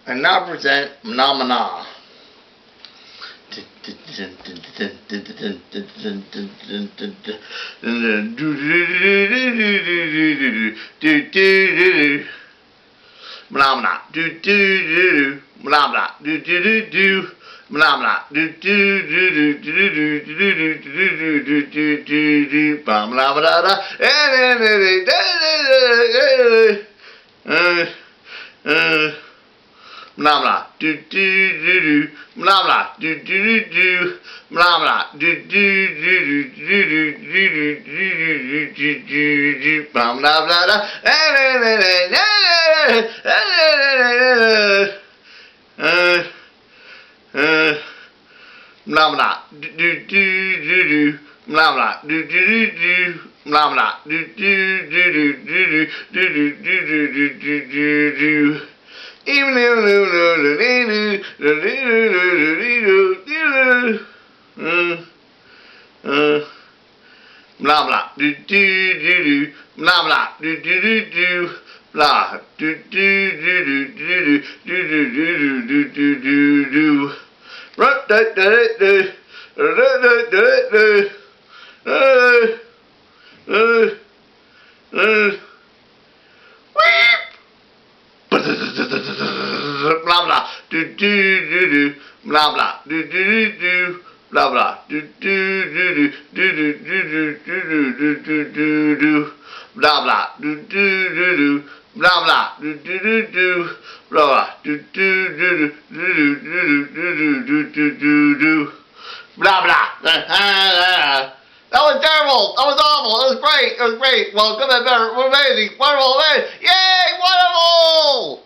And now present Mahna. Mahna, do do do, Mahna, do do do do, Mahna, do do do do do do do do do do do, bam la ba da da, blah blah do do do do blah blah do do do do blah blah do do do do do do do do do blah blah blah blah blah do do do do blah blah do do do do blah blah do do do do do do do do do do. Even blah blah do do do do blah blah do do do do blah do do do do do do do do do do do blah blah do do do do blah blah do do do do blah blah do do do do do do do do do blah blah do do do do blah blah do do do do blah blah do do do do blah blah. That was terrible. That was awful. That was great. That was great. Well, good and better. Amazing. Wonderful. Amazing. Yay! Wonderful.